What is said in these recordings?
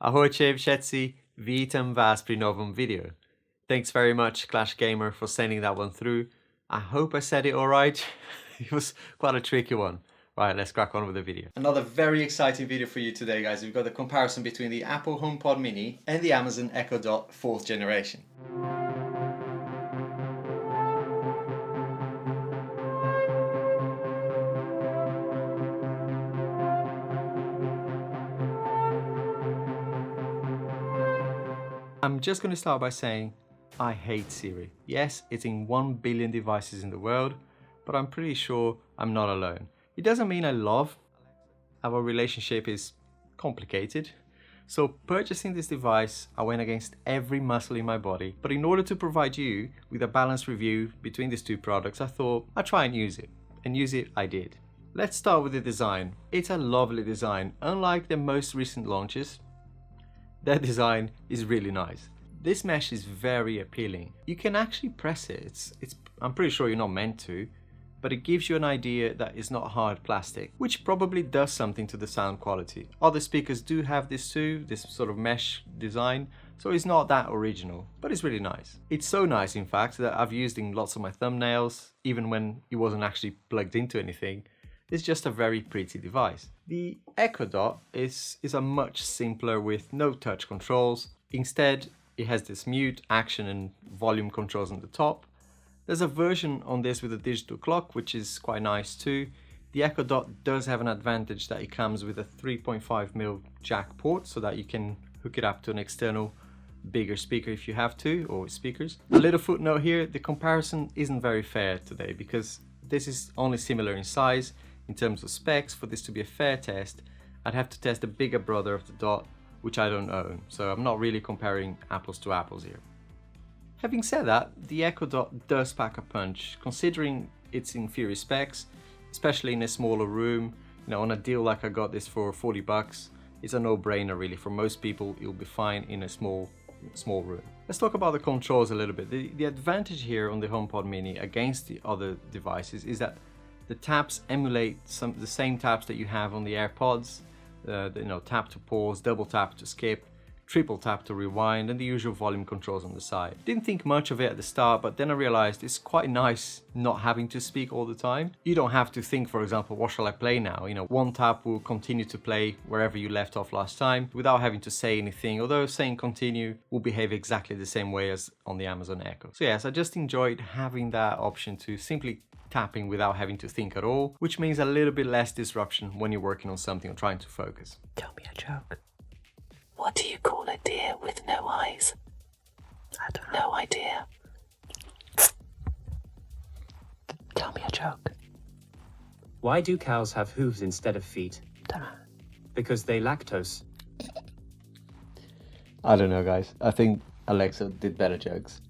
Ahojcie všetci, vítam vás pri novom video. Thanks very much, Clash Gamer, for sending that one through. I hope I said it all right. It was quite a tricky one. Right, let's crack on with the video. Another very exciting video for you today, guys. We've got the comparison between the Apple HomePod Mini and the Amazon Echo Dot 4th generation. I'm just going to start by saying I hate Siri. Yes, it's in 1 billion devices in the world, but I'm pretty sure I'm not alone. It doesn't mean I love. Our relationship is complicated. So purchasing this device, I went against every muscle in my body. But in order to provide you with a balanced review between these two products, I thought I'd try and use it. And use it I did. Let's start with the design. It's a lovely design. Unlike the most recent launches, their design is really nice. This mesh is very appealing. You can actually press it. I'm pretty sure you're not meant to, but it gives you an idea that it's not hard plastic, which probably does something to the sound quality. Other speakers do have this too, this sort of mesh design, so it's not that original, but it's really nice. It's so nice, in fact, that I've used in lots of my thumbnails, even when it wasn't actually plugged into anything. It's just a very pretty device. The Echo Dot is a much simpler with no touch controls. Instead, it has this mute, action and volume controls on the top. There's a version on this with a digital clock, which is quite nice too. The Echo Dot does have an advantage that it comes with a 3.5mm jack port so that you can hook it up to an external bigger speaker if you have to, or speakers. A little footnote here, the comparison isn't very fair today because this is only similar in size. In terms of specs, for this to be a fair test, I'd have to test the bigger brother of the Dot, which I don't own, so I'm not really comparing apples to apples here. Having said that, the Echo Dot does pack a punch, considering its inferior specs, especially in a smaller room. You know, on a deal like I got this for 40 bucks, it's a no-brainer really. For most people, it'll be fine in a small room. Let's talk about the controls a little bit. The advantage here on the HomePod Mini against the other devices is that the taps emulate the same taps that you have on the AirPods. Tap to pause, double tap to skip, triple tap to rewind, and the usual volume controls on the side. Didn't think much of it at the start, but then I realized it's quite nice not having to speak all the time. You don't have to think, for example, what shall I play now? You know, one tap will continue to play wherever you left off last time without having to say anything, although saying continue will behave exactly the same way as on the Amazon Echo. So yes, I just enjoyed having that option to simply tapping without having to think at all, which means a little bit less disruption when you're working on something or trying to focus. Tell me a joke. What do you call a deer with no eyes? I don't know. No idea. Tell me a joke. Why do cows have hooves instead of feet? Don't know. Because they lactose. I don't know, guys. I think Alexa did better jokes.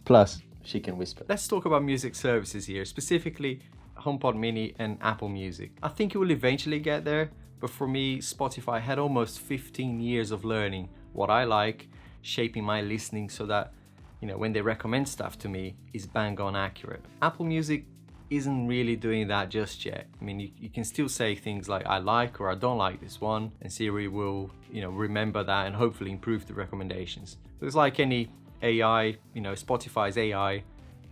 Plus, she can whisper. Let's talk about music services here, specifically HomePod Mini and Apple Music. I think it will eventually get there, but for me, Spotify had almost 15 years of learning what I like, shaping my listening so that, you know, when they recommend stuff to me, it's bang on accurate. Apple Music isn't really doing that just yet. I mean, you can still say things like I like or I don't like this one, and Siri will, remember that and hopefully improve the recommendations. But it's like any AI, Spotify's AI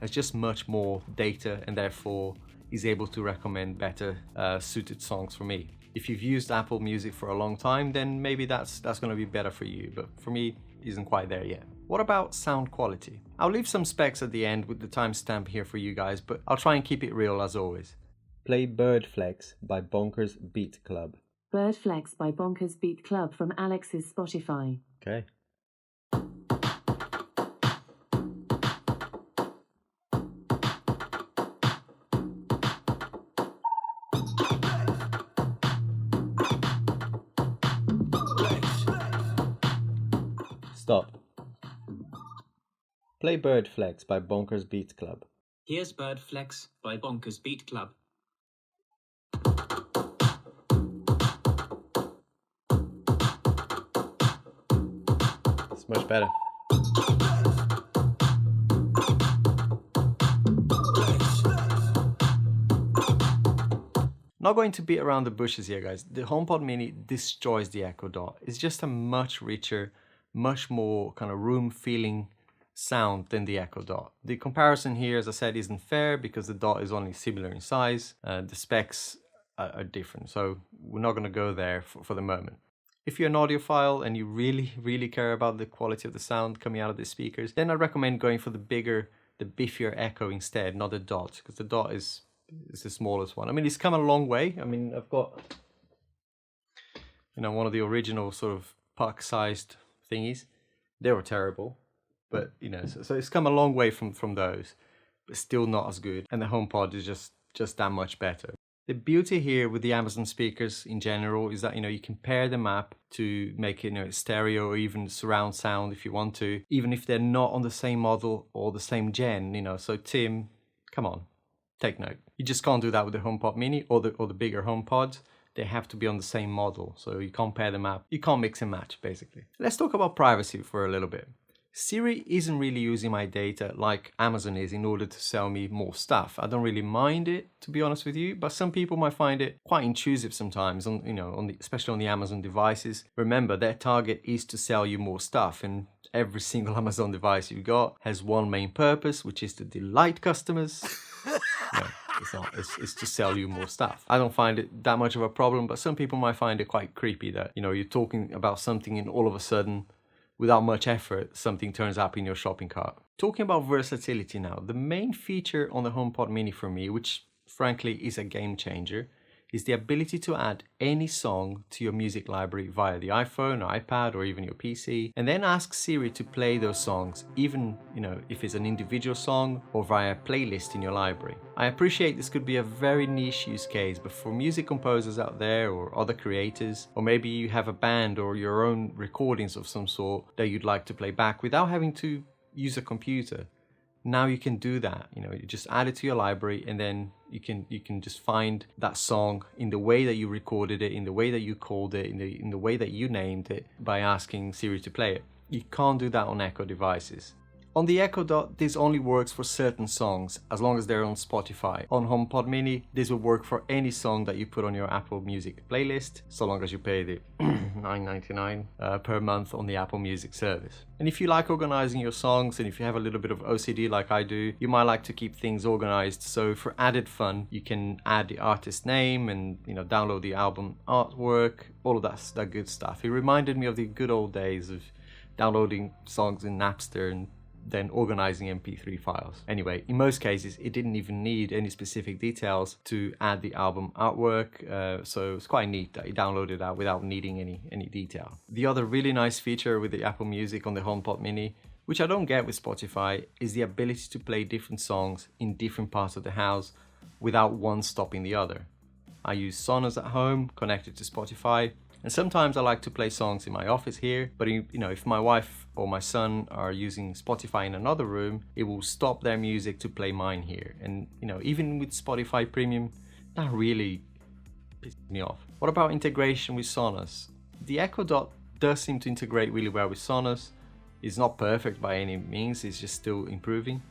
has just much more data and therefore is able to recommend better suited songs for me. If you've used Apple Music for a long time, then maybe that's going to be better for you, but for me, it isn't quite there yet. What about sound quality? I'll leave some specs at the end with the timestamp here for you guys, but I'll try and keep it real as always. Play Bird Flex by Bonkers Beat Club. Bird Flex by Bonkers Beat Club from Alex's Spotify. Okay. Stop. Play Bird Flex by Bonkers Beat Club. Here's Bird Flex by Bonkers Beat Club. It's much better. Not going to beat around the bushes here, guys. The HomePod Mini destroys the Echo Dot. It's just a much richer, much more kind of room feeling sound than the Echo Dot. The comparison here, as I said, isn't fair because the Dot is only similar in size. The specs are different, so we're not going to go there for the moment. If you're an audiophile and you really care about the quality of the sound coming out of the speakers, then I recommend going for the bigger, the biffier Echo instead, not the Dot, because the Dot is the smallest one. I mean, it's come a long way. I mean, I've got, you know, one of the original sort of puck-sized thingies. They were terrible, but you know, so it's come a long way from those, but still not as good. And the HomePod is just that much better. The beauty here with the Amazon speakers in general is that, you know, you can pair them up to make it, you know, stereo or even surround sound if you want to, even if they're not on the same model or the same gen, you know. So Tim, come on, take note. You just can't do that with the HomePod Mini or the bigger HomePods. They have to be on the same model, so you can't pair them up. You can't mix and match, basically. Let's talk about privacy for a little bit. Siri isn't really using my data like Amazon is in order to sell me more stuff. I don't really mind it, to be honest with you, but some people might find it quite intrusive sometimes, especially on the Amazon devices. Remember, their target is to sell you more stuff, and every single Amazon device you got has one main purpose, which is to delight customers. No, it's not. It's to sell you more stuff. I don't find it that much of a problem, but some people might find it quite creepy that, you know, you're talking about something and all of a sudden, without much effort, something turns up in your shopping cart. Talking about versatility now, the main feature on the HomePod Mini for me, which frankly is a game changer, is the ability to add any song to your music library via the iPhone or iPad or even your PC, and then ask Siri to play those songs, even, you know, if it's an individual song or via a playlist in your library. I appreciate this could be a very niche use case, but for music composers out there or other creators, or maybe you have a band or your own recordings of some sort that you'd like to play back without having to use a computer, now you can do that. You know, you just add it to your library, and then you can just find that song in the way that you recorded it, in the way that you called it, in the way that you named it, by asking Siri to play it. You can't do that on Echo devices. On the Echo Dot, this only works for certain songs, as long as they're on Spotify. On HomePod Mini, this will work for any song that you put on your Apple Music playlist, so long as you pay the $9.99 per month on the Apple Music service. And if you like organizing your songs, and if you have a little bit of OCD like I do, you might like to keep things organized. So for added fun, you can add the artist name and, you know, download the album artwork, all of that good stuff. It reminded me of the good old days of downloading songs in Napster and then organizing MP3 files. Anyway, in most cases, it didn't even need any specific details to add the album artwork, so it's quite neat that you downloaded that without needing any detail. The other really nice feature with the Apple Music on the HomePod Mini, which I don't get with Spotify, is the ability to play different songs in different parts of the house without one stopping the other. I use Sonos at home, connected to Spotify, and sometimes I like to play songs in my office here, but you know, if my wife or my son are using Spotify in another room, it will stop their music to play mine here. And you know, even with Spotify Premium, that really pisses me off. What about integration with Sonos? The Echo Dot does seem to integrate really well with Sonos. It's not perfect by any means, it's just still improving.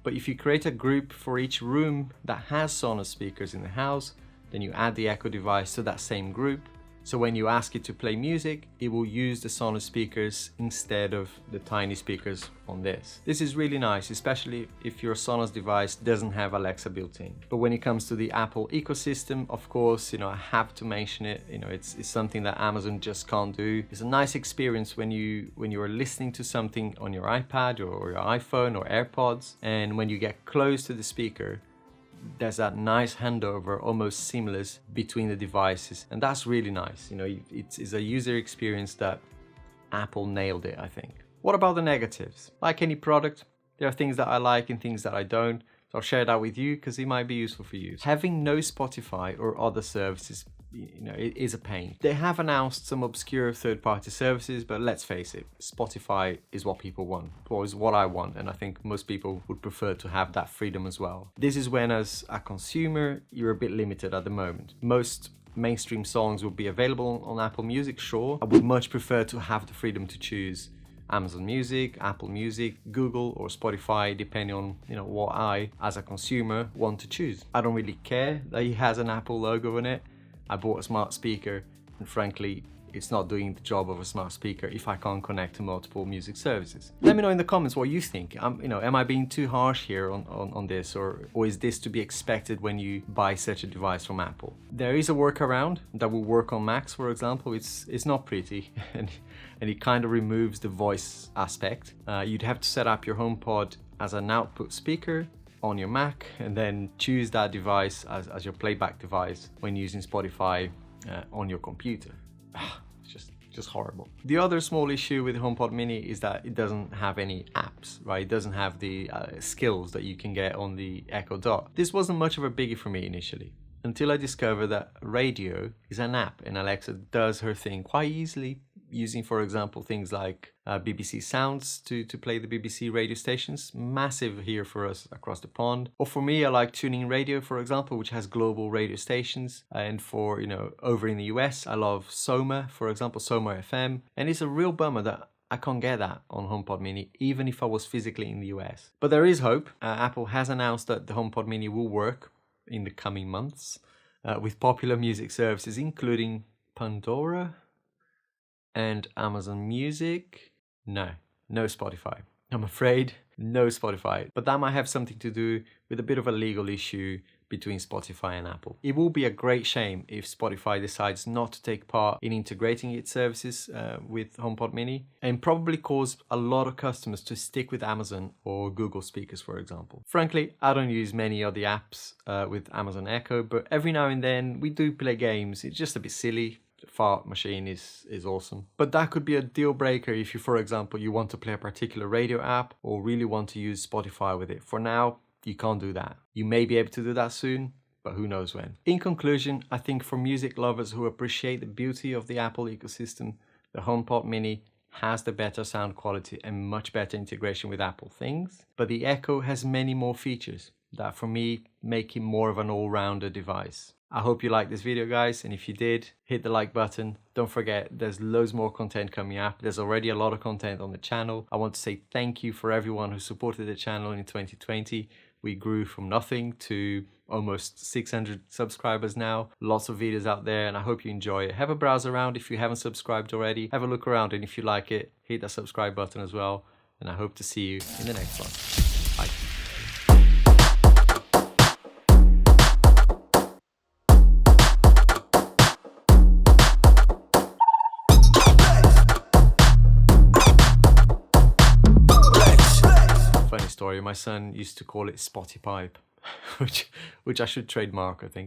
But if you create a group for each room that has Sonos speakers in the house, then you add the Echo device to that same group. So when you ask it to play music, it will use the Sonos speakers instead of the tiny speakers on this. This is really nice, especially if your Sonos device doesn't have Alexa built in. But when it comes to the Apple ecosystem, of course, you know, I have to mention it. You know, it's something that Amazon just can't do. It's a nice experience when you are listening to something on your iPad or your iPhone or AirPods, and when you get close to the speaker, there's that nice handover, almost seamless, between the devices, and that's really nice. You know, it's a user experience that Apple nailed it, I think. What about the negatives? Like any product, there are things that I like and things that I don't. So I'll share that with you because it might be useful for you. Having no Spotify or other services, you know, it is a pain. They have announced some obscure third-party services, but let's face it, Spotify is what people want, or is what I want, and I think most people would prefer to have that freedom as well. This is when, as a consumer, you're a bit limited at the moment. Most mainstream songs will be available on Apple Music, sure. I would much prefer to have the freedom to choose Amazon Music, Apple Music, Google, or Spotify, depending on what I, as a consumer, want to choose. I don't really care that it has an Apple logo on it. I bought a smart speaker, and frankly, it's not doing the job of a smart speaker if I can't connect to multiple music services. Let me know in the comments what you think. Am I being too harsh here on this, or is this to be expected when you buy such a device from Apple? There is a workaround that will work on Macs, for example. It's not pretty and it kind of removes the voice aspect. You'd have to set up your HomePod as an output speaker on your Mac and then choose that device as your playback device when using Spotify on your computer. It's just horrible. The other small issue with HomePod Mini is that it doesn't have any apps, right? It doesn't have the skills that you can get on the Echo Dot. This wasn't much of a biggie for me initially, until I discovered that radio is an app and Alexa does her thing quite easily, using, for example, things like BBC Sounds to play the BBC radio stations. Massive here for us across the pond. Or for me, I like Tuning Radio, for example, which has global radio stations. And for, over in the US, I love Soma, for example, Soma FM. And it's a real bummer that I can't get that on HomePod Mini, even if I was physically in the US. But there is hope. Apple has announced that the HomePod Mini will work in the coming months with popular music services, including Pandora and Amazon Music. No Spotify. I'm afraid no Spotify. But that might have something to do with a bit of a legal issue between Spotify and Apple. It will be a great shame if Spotify decides not to take part in integrating its services with HomePod Mini, and probably cause a lot of customers to stick with Amazon or Google speakers, for example. Frankly, I don't use many of the apps with Amazon Echo, but every now and then we do play games. It's just a bit silly. The fart machine is awesome. But that could be a deal breaker if you, for example, you want to play a particular radio app or really want to use Spotify with it. For now, you can't do that. You may be able to do that soon, but who knows when. In conclusion, I think for music lovers who appreciate the beauty of the Apple ecosystem, the HomePod Mini has the better sound quality and much better integration with Apple things. But the Echo has many more features that for me make it more of an all-rounder device. I hope you liked this video, guys, and if you did, hit the like button. Don't forget, there's loads more content coming up. There's already a lot of content on the channel. I want to say thank you for everyone who supported the channel in 2020. We grew from nothing to almost 600 subscribers now. Lots of videos out there, and I hope you enjoy it. Have a browse around if you haven't subscribed already. Have a look around, and if you like it, hit that subscribe button as well. And I hope to see you in the next one. Bye. Funny story, my son used to call it Spotty Pipe, which I should trademark, I think.